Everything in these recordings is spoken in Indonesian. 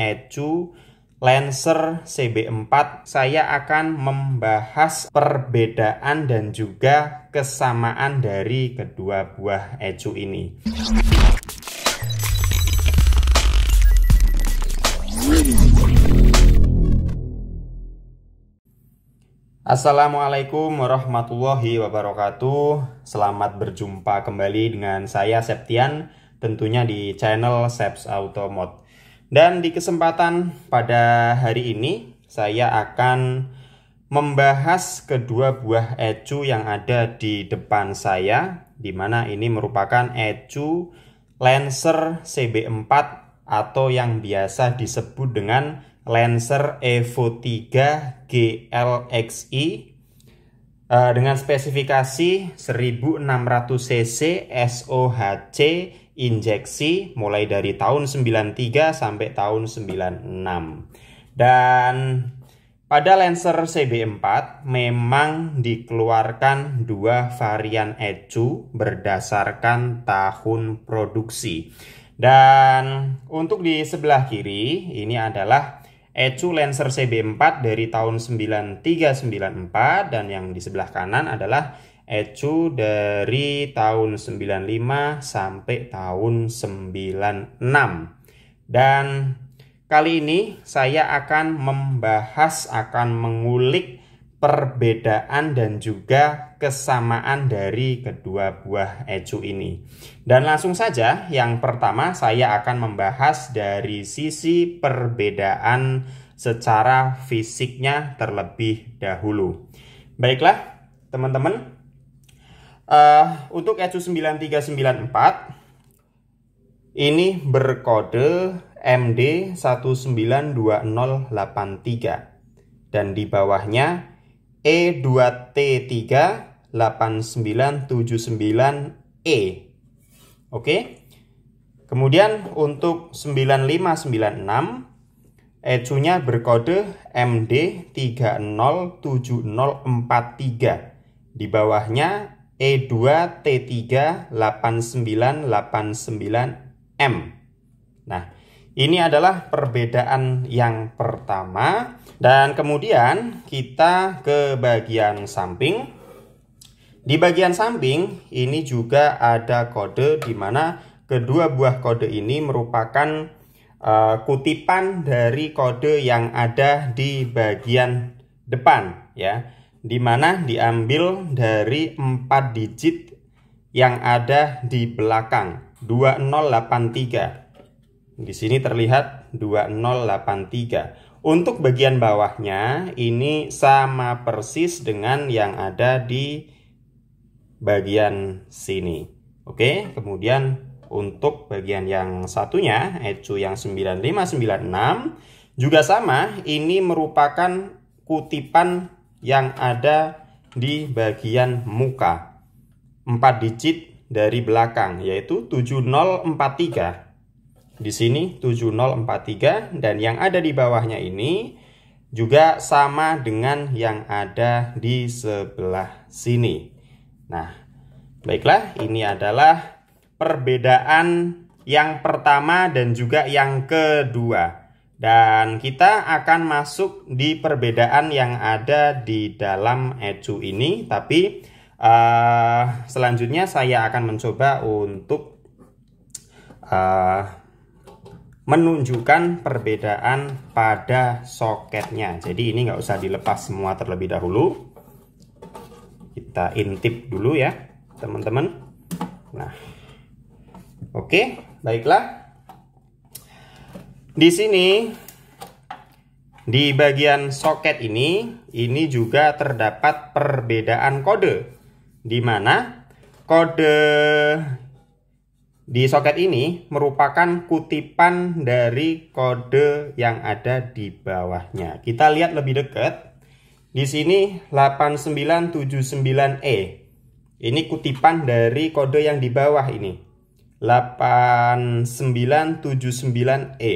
ECU Lancer CB4, saya akan membahas perbedaan dan juga kesamaan dari kedua buah ECU ini. Assalamualaikum warahmatullahi wabarakatuh. Selamat berjumpa kembali dengan saya Septian, tentunya di channel Seps Automod. Dan di kesempatan pada hari ini saya akan membahas kedua buah ECU yang ada di depan saya, di mana ini merupakan ECU Lancer CB4 atau yang biasa disebut dengan Lancer Evo 3 GLXi dengan spesifikasi 1600 cc SOHC injeksi mulai dari tahun 93 sampai tahun 96. Dan pada Lancer CB4 memang dikeluarkan dua varian ECU berdasarkan tahun produksi. Dan untuk di sebelah kiri ini adalah ECU Lancer CB4 dari tahun 93-94, dan yang di sebelah kanan adalah ECU dari tahun 95 sampai tahun 96. Dan kali ini saya akan mengulik perbedaan dan juga kesamaan dari kedua buah ECU ini. Dan langsung saja, yang pertama saya akan membahas dari sisi perbedaan secara fisiknya terlebih dahulu. Baiklah teman-teman, untuk ECU 9394 ini berkode MD192083 dan di bawahnya E2T38979E. Oke. Kemudian untuk 9596 ECU-nya berkode MD307043. Di bawahnya E2T38989M. Nah, ini adalah perbedaan yang pertama. Dan kemudian kita ke bagian samping. Di bagian samping ini juga ada kode, di mana kedua buah kode ini merupakan kutipan dari kode yang ada di bagian depan, ya, di mana diambil dari 4 digit yang ada di belakang 2083. Di sini terlihat 2083. Untuk bagian bawahnya ini sama persis dengan yang ada di bagian sini. Oke, kemudian untuk bagian yang satunya, ECU yang 9596 juga sama, ini merupakan kutipan yang ada di bagian muka. 4 digit dari belakang, yaitu 7043. Di sini 7043, dan yang ada di bawahnya ini juga sama dengan yang ada di sebelah sini. Nah, baiklah, ini adalah perbedaan yang pertama dan juga yang kedua. Dan kita akan masuk di perbedaan yang ada di dalam ECU ini, tapi selanjutnya saya akan mencoba untuk menunjukkan perbedaan pada soketnya. Jadi ini nggak usah dilepas semua terlebih dahulu. Kita intip dulu ya teman-teman. Nah, oke, baiklah. Di sini di bagian soket ini juga terdapat perbedaan kode, di mana kode di soket ini merupakan kutipan dari kode yang ada di bawahnya. Kita lihat lebih dekat. Di sini 8979E. Ini kutipan dari kode yang di bawah ini. 8979E.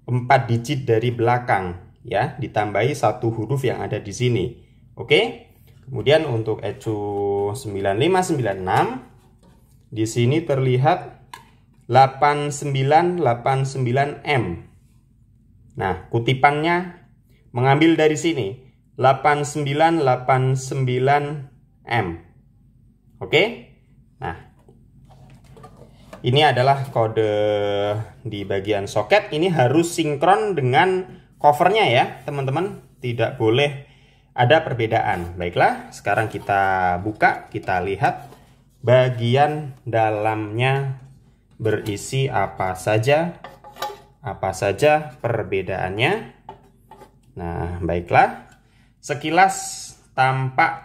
4 digit dari belakang, ya, ditambahi 1 huruf yang ada di sini. Oke. Kemudian untuk ECU 9596 di sini terlihat 8989M. Nah, kutipannya mengambil dari sini 8989M. Oke? Nah, ini adalah kode di bagian soket. Ini harus sinkron dengan covernya ya, teman-teman. Tidak boleh ada perbedaan. Baiklah, sekarang kita buka, kita lihat bagian dalamnya berisi apa saja perbedaannya. Nah, baiklah. Sekilas tampak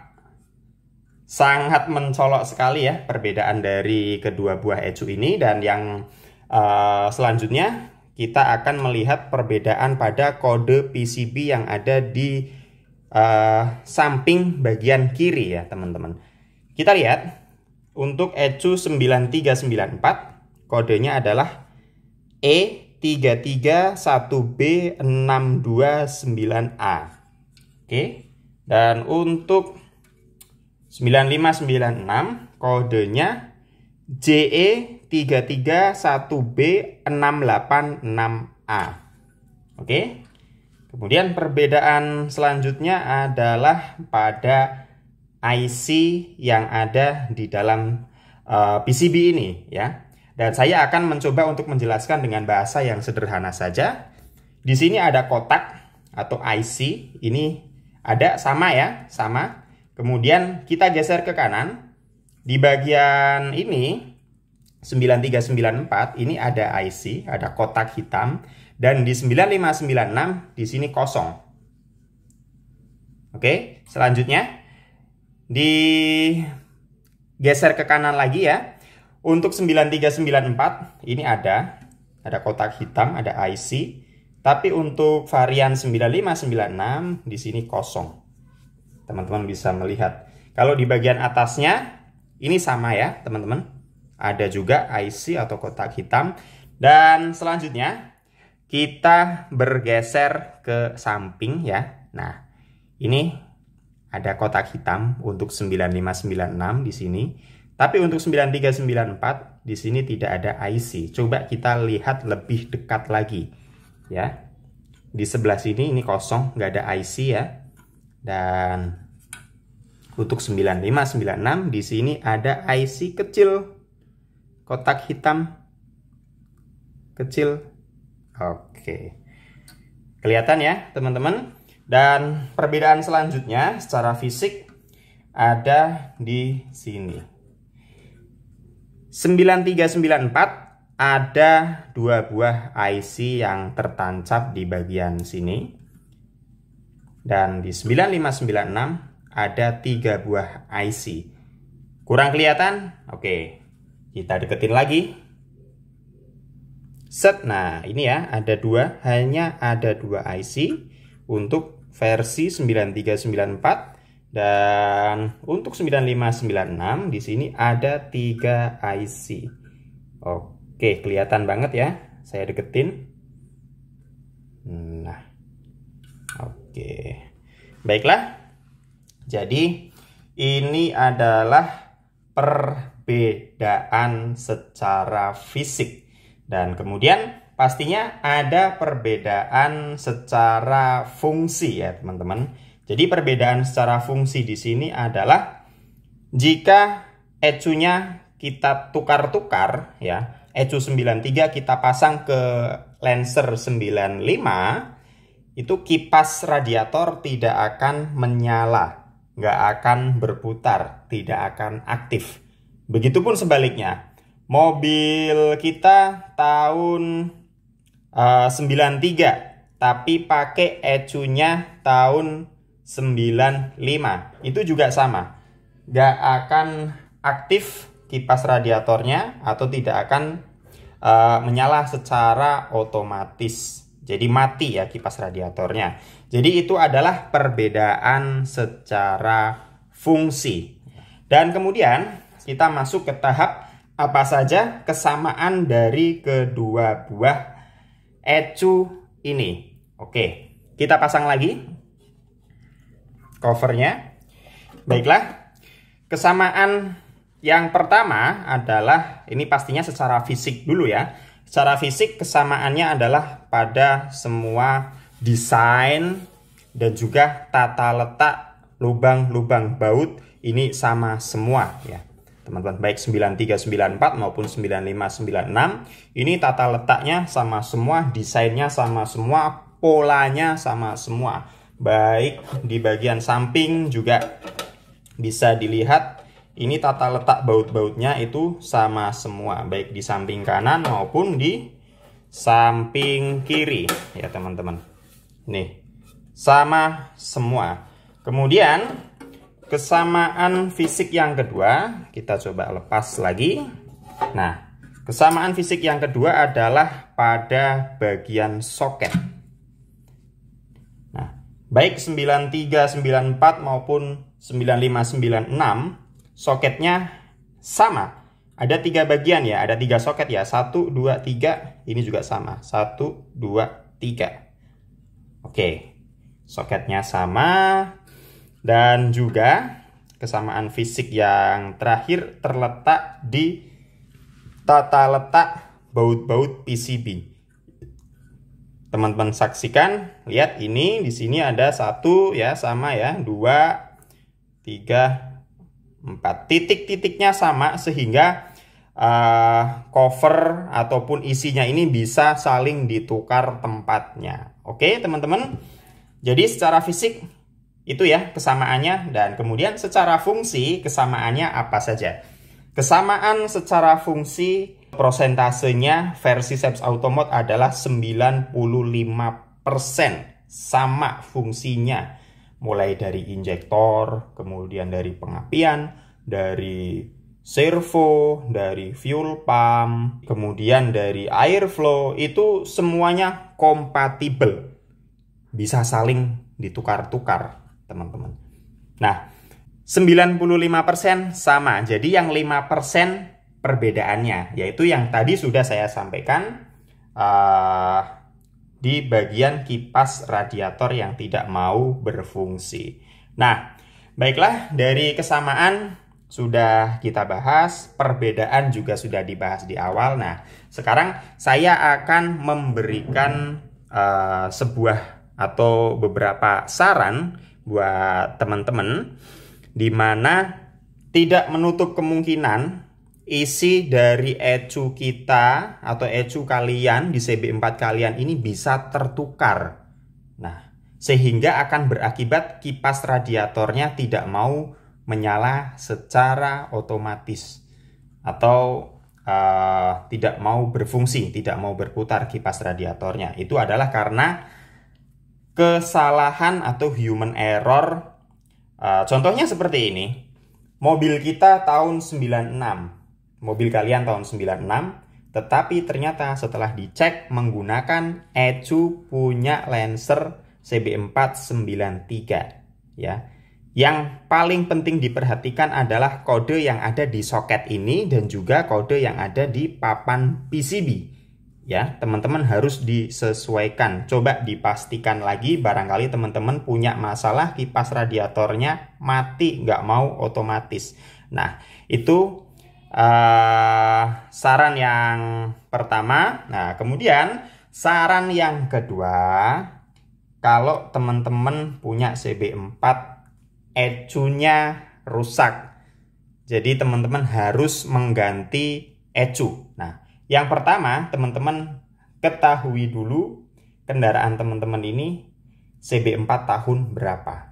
sangat mencolok sekali ya perbedaan dari kedua buah ecu ini. Dan yang selanjutnya kita akan melihat perbedaan pada kode PCB yang ada di samping bagian kiri ya teman-teman. Kita lihat untuk ecu 9394 kodenya adalah E331B629A. Oke. Dan untuk 9596 kodenya JE331B686A. Oke. Kemudian perbedaan selanjutnya adalah pada IC yang ada di dalam PCB ini ya. Dan saya akan mencoba untuk menjelaskan dengan bahasa yang sederhana saja. Di sini ada kotak atau IC, ini ada sama ya, sama. Kemudian kita geser ke kanan. Di bagian ini 9394 ini ada IC, ada kotak hitam, dan di 9596 di sini kosong. Oke, selanjutnya digeser ke kanan lagi ya. Untuk 9394 ini ada kotak hitam, ada IC, tapi untuk varian 9596 di sini kosong. Teman-teman bisa melihat. Kalau di bagian atasnya ini sama ya, teman-teman. Ada juga IC atau kotak hitam. Dan selanjutnya kita bergeser ke samping ya. Nah, ini ada kotak hitam untuk 9596 di sini. Tapi untuk 9394 di sini tidak ada IC. Coba kita lihat lebih dekat lagi ya. Di sebelah sini ini kosong, nggak ada IC ya. Dan untuk 9596 di sini ada IC kecil, kotak hitam kecil. Oke, kelihatan ya teman-teman. Dan perbedaan selanjutnya secara fisik ada di sini. 9394 ada dua buah IC yang tertancap di bagian sini. Dan di 9596 ada 3 buah IC. Kurang kelihatan? Oke, kita deketin lagi. Set, nah ini ya, hanya ada dua IC untuk versi 9394. Dan untuk 9596 di sini ada 3 IC. Oke, kelihatan banget ya. Saya deketin. Nah. Oke. Baiklah. Jadi ini adalah perbedaan secara fisik. Dan kemudian pastinya ada perbedaan secara fungsi ya, teman-teman. Jadi perbedaan secara fungsi di sini adalah jika ecunya kita tukar-tukar ya, ecu 93 kita pasang ke Lancer 95, itu kipas radiator tidak akan menyala, nggak akan berputar, tidak akan aktif. Begitupun sebaliknya, mobil kita tahun 93 tapi pakai ecunya tahun 95, itu juga sama, nggak akan aktif kipas radiatornya atau tidak akan menyala secara otomatis, jadi mati ya kipas radiatornya. Jadi itu adalah perbedaan secara fungsi. Dan kemudian kita masuk ke tahap apa saja kesamaan dari kedua buah ecu ini. Oke, kita pasang lagi covernya. Baiklah, kesamaan yang pertama adalah, ini pastinya secara fisik dulu ya. secara fisik kesamaannya adalah pada semua desain dan juga tata letak lubang-lubang baut ini sama semua ya. Teman-teman, baik 9394 maupun 9596 ini tata letaknya sama semua, desainnya sama semua, polanya sama semua. Baik di bagian samping juga bisa dilihat ini tata letak baut-bautnya itu sama semua, baik di samping kanan maupun di samping kiri ya teman-teman. Nih, sama semua. Kemudian kesamaan fisik yang kedua, kita coba lepas lagi. Nah, kesamaan fisik yang kedua adalah pada bagian soket. Nah, baik 9394 maupun 9596, soketnya sama. Ada 3 bagian ya, ada 3 soket ya. 1, 2, 3, ini juga sama. 1, 2, 3. Oke, soketnya sama. Dan juga kesamaan fisik yang terakhir terletak di tata letak baut-baut PCB. Teman-teman saksikan, lihat ini di sini ada 1 ya, sama ya, 2, 3, 4. Titik-titiknya sama sehingga cover ataupun isinya ini bisa saling ditukar tempatnya. Oke, teman-teman. Jadi secara fisik itu ya kesamaannya, dan kemudian secara fungsi kesamaannya apa saja. Kesamaan secara fungsi prosentasenya versi Seps Automod adalah 95% sama fungsinya. Mulai dari injektor, kemudian dari pengapian, dari servo, dari fuel pump, kemudian dari airflow, itu semuanya kompatibel. Bisa saling ditukar-tukar teman-teman. Nah, 95% sama. Jadi yang 5% perbedaannya, yaitu yang tadi sudah saya sampaikan di bagian kipas radiator yang tidak mau berfungsi. Nah, baiklah, dari kesamaan sudah kita bahas, perbedaan juga sudah dibahas di awal. Nah, sekarang saya akan memberikan sebuah atau beberapa saran buat teman-teman, di mana tidak menutup kemungkinan isi dari ECU kita atau ECU kalian di CB4 kalian ini bisa tertukar. Nah, sehingga akan berakibat kipas radiatornya tidak mau menyala secara otomatis atau tidak mau berfungsi, tidak mau berputar kipas radiatornya. Itu adalah karena kesalahan atau human error. Contohnya seperti ini. Mobil kita tahun 96. Mobil kalian tahun 96. Tetapi ternyata setelah dicek menggunakan ECU punya Lancer CB493. Ya. Yang paling penting diperhatikan adalah kode yang ada di soket ini dan juga kode yang ada di papan PCB. Ya, teman-teman harus disesuaikan. Coba dipastikan lagi, barangkali teman-teman punya masalah kipas radiatornya mati, nggak mau otomatis. Nah, itu saran yang pertama. Nah, kemudian saran yang kedua, kalau teman-teman punya CB4 ECU-nya rusak, jadi teman-teman harus mengganti ECU. Nah, yang pertama, teman-teman ketahui dulu kendaraan teman-teman ini CB4 tahun berapa.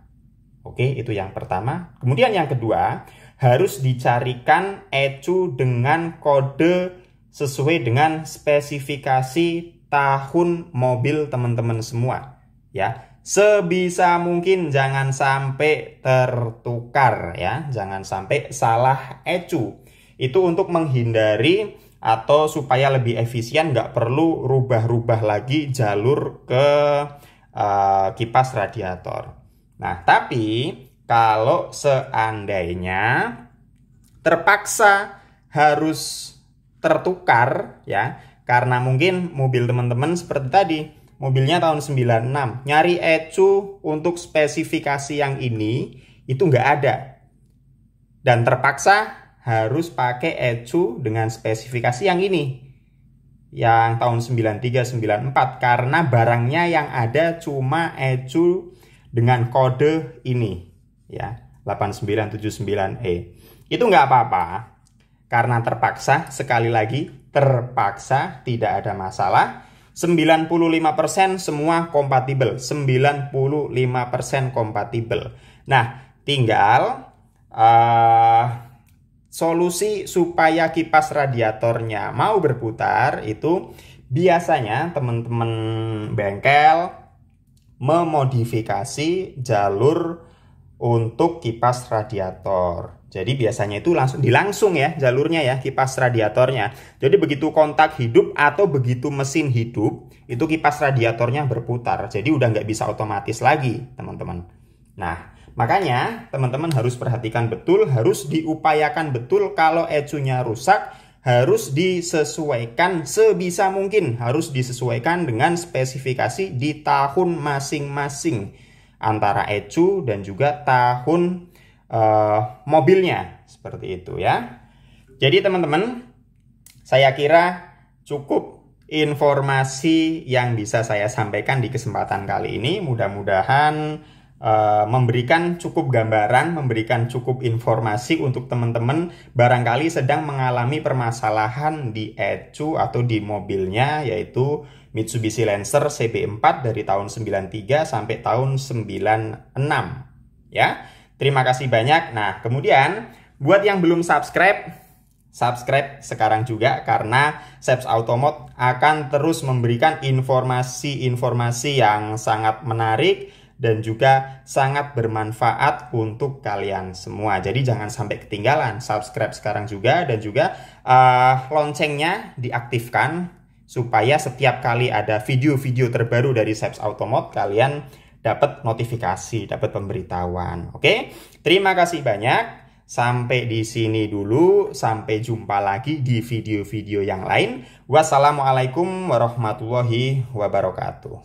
Oke, itu yang pertama. Kemudian yang kedua, harus dicarikan ECU dengan kode sesuai dengan spesifikasi tahun mobil teman-teman semua. Ya, sebisa mungkin jangan sampai tertukar ya, jangan sampai salah ECU. Itu untuk menghindari atau supaya lebih efisien, nggak perlu rubah-rubah lagi jalur ke kipas radiator. Nah, tapi kalau seandainya terpaksa harus tertukar ya, karena mungkin mobil teman-teman seperti tadi, mobilnya tahun 96, nyari ECU untuk spesifikasi yang ini itu nggak ada, dan terpaksa harus pakai ECU dengan spesifikasi yang ini. yang tahun 9394 karena barangnya yang ada cuma ECU dengan kode ini ya, 8979E. Itu nggak apa-apa karena terpaksa, sekali lagi terpaksa, tidak ada masalah. 95% semua kompatibel, 95% kompatibel. Nah, tinggal solusi supaya kipas radiatornya mau berputar itu biasanya teman-teman bengkel memodifikasi jalur untuk kipas radiator. Jadi biasanya itu langsung ya jalurnya ya, kipas radiatornya. Jadi begitu kontak hidup atau begitu mesin hidup, itu kipas radiatornya berputar. Jadi udah nggak bisa otomatis lagi, teman-teman. Nah, makanya teman-teman harus perhatikan betul, harus diupayakan betul kalau ECU-nya rusak, harus disesuaikan sebisa mungkin, harus disesuaikan dengan spesifikasi di tahun masing-masing antara ECU dan juga tahun mobilnya, seperti itu ya. Jadi teman-teman, saya kira cukup informasi yang bisa saya sampaikan di kesempatan kali ini. Mudah-mudahan memberikan cukup gambaran, memberikan cukup informasi untuk teman-teman barangkali sedang mengalami permasalahan di ECU atau di mobilnya, yaitu Mitsubishi Lancer CB4 dari tahun 93 sampai tahun 96 ya. Terima kasih banyak. Nah, kemudian buat yang belum subscribe sekarang juga karena Seps Automod akan terus memberikan informasi-informasi yang sangat menarik dan juga sangat bermanfaat untuk kalian semua. Jadi jangan sampai ketinggalan, subscribe sekarang juga dan juga loncengnya diaktifkan supaya setiap kali ada video-video terbaru dari Seps Automod kalian dapat notifikasi, dapat pemberitahuan. Oke, terima kasih banyak. Sampai di sini dulu. Sampai jumpa lagi di video-video yang lain. Wassalamualaikum warahmatullahi wabarakatuh.